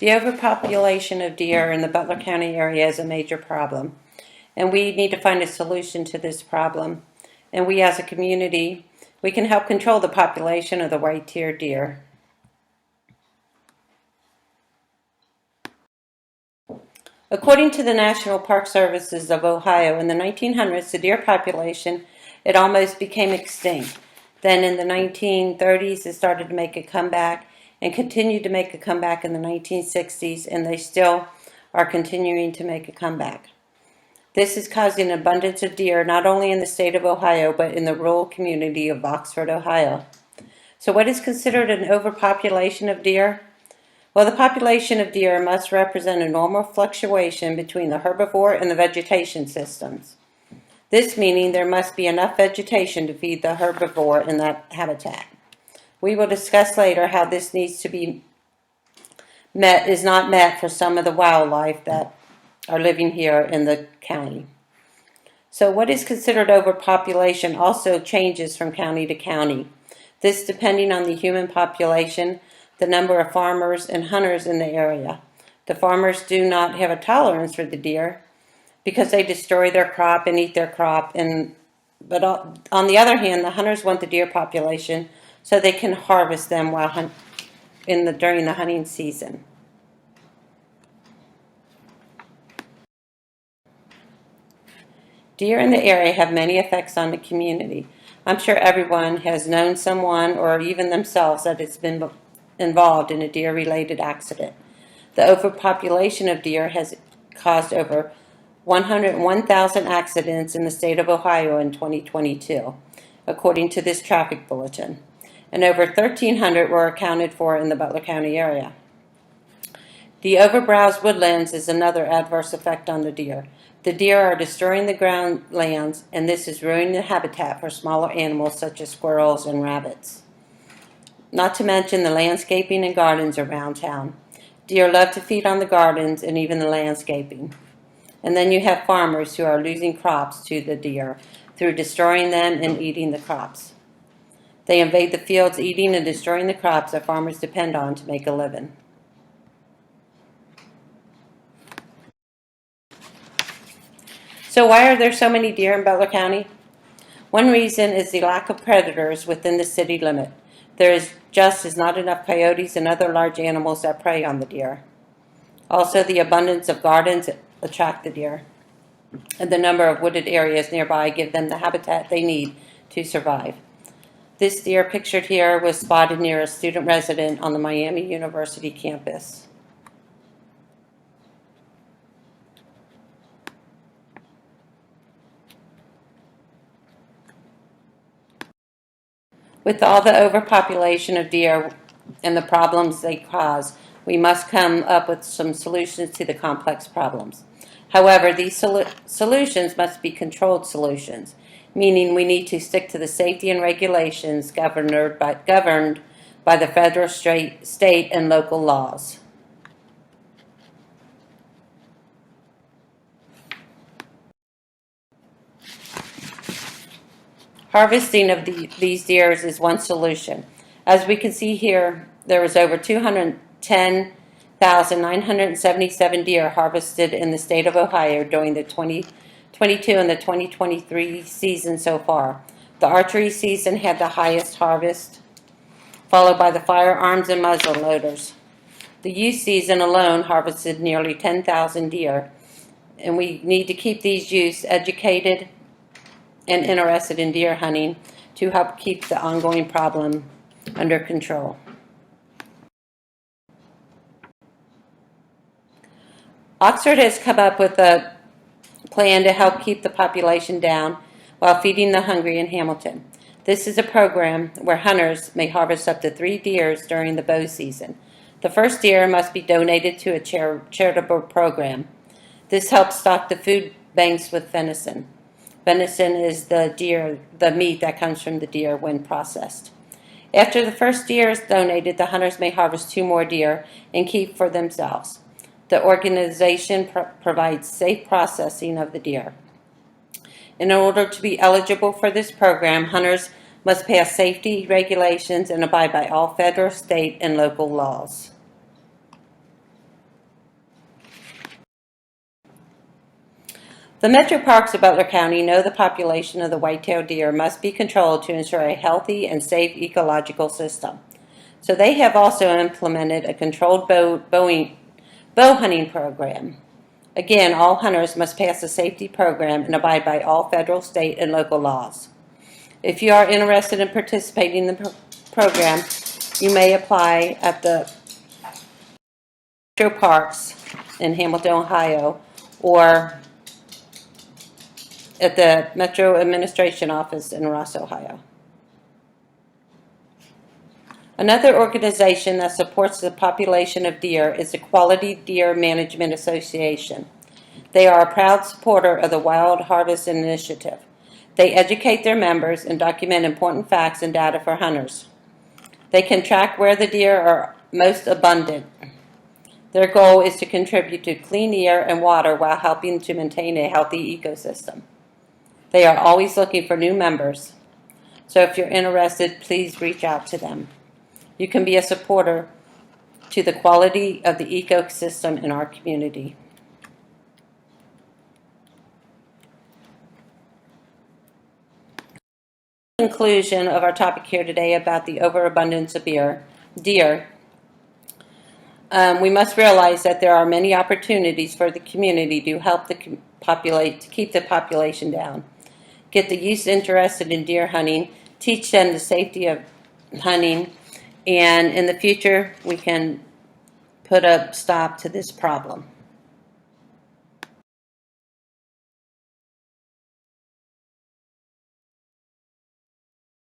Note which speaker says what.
Speaker 1: The overpopulation of deer in the Butler County area is a major problem, and we need to find a solution to this problem. And we as a community, we can help control the population of the white-tailed deer. According to the National Park Services of Ohio, in the 1900s, the deer population, it almost became extinct. Then in the 1930s, it started to make a comeback and continued to make a comeback in the 1960s, and they still are continuing to make a comeback. This is causing an abundance of deer not only in the state of Ohio, but in the rural community of Oxford, Ohio. So what is considered an overpopulation of deer? Well, the population of deer must represent a normal fluctuation between the herbivore and the vegetation systems. This meaning there must be enough vegetation to feed the herbivore in that habitat. We will discuss later how this needs to be met, is not met for some of the wildlife that are living here in the county. So what is considered overpopulation also changes from county to county. This depending on the human population, the number of farmers and hunters in the area. The farmers do not have a tolerance for the deer because they destroy their crop and eat their crop. But on the other hand, the hunters want the deer population so they can harvest them while during the hunting season. Deer in the area have many effects on the community. I'm sure everyone has known someone or even themselves that has been involved in a deer-related accident. The overpopulation of deer has caused over 101,000 accidents in the state of Ohio in 2022, according to this traffic bulletin, and over 1,300 were accounted for in the Butler County area. The overbrowsed woodlands is another adverse effect on the deer. The deer are destroying the groundlands, and this is ruining the habitat for smaller animals such as squirrels and rabbits. Not to mention the landscaping and gardens around town. Deer love to feed on the gardens and even the landscaping. And then you have farmers who are losing crops to the deer through destroying them and eating the crops. They invade the fields, eating and destroying the crops that farmers depend on to make a living. So why are there so many deer in Butler County? One reason is the lack of predators within the city limit. There is not enough coyotes and other large animals that prey on the deer. Also, the abundance of gardens attract the deer, and the number of wooded areas nearby give them the habitat they need to survive. This deer pictured here was spotted near a student resident on the Miami University campus. With all the overpopulation of deer and the problems they cause, we must come up with some solutions to the complex problems. However, these solutions must be controlled solutions, meaning we need to stick to the safety and regulations governed by the federal, state, and local laws. Harvesting of these deers is one solution. As we can see here, there was over 210,977 deer harvested in the state of Ohio during the 2022 and the 2023 season so far. The archery season had the highest harvest, followed by the firearms and muzzle loaders. The youth season alone harvested nearly 10,000 deer, and we need to keep these youths educated and interested in deer hunting to help keep the ongoing problem under control. Oxford has come up with a plan to help keep the population down while feeding the hungry in Hamilton. This is a program where hunters may harvest up to 3 deer during the bow season. The first deer must be donated to a charitable program. This helps stock the food banks with venison. Venison is the meat that comes from the deer when processed. After the first deer is donated, the hunters may harvest 2 more deer and keep for themselves. The organization provides safe processing of the deer. In order to be eligible for this program, hunters must pass safety regulations and abide by all federal, state, and local laws. The metro parks of Butler County know the population of the white-tailed deer must be controlled to ensure a healthy and safe ecological system. So they have also implemented a controlled bow hunting program. Again, all hunters must pass a safety program and abide by all federal, state, and local laws. If you are interested in participating in the program, you may apply at the Metro Parks in Hamilton, Ohio, or at the Metro Administration Office in Ross, Ohio. Another organization that supports the population of deer is the Quality Deer Management Association. They are a proud supporter of the Wild Harvest Initiative. They educate their members and document important facts and data for hunters. They can track where the deer are most abundant. Their goal is to contribute to clean air and water while helping to maintain a healthy ecosystem. They are always looking for new members. So if you're interested, please reach out to them. You can be a supporter to the quality of the ecosystem in our community. Conclusion of our topic here today about the overabundance of deer. We must realize that there are many opportunities for the community to help to keep the population down. Get the youth interested in deer hunting, teach them the safety of hunting, and in the future we can put a stop to this problem.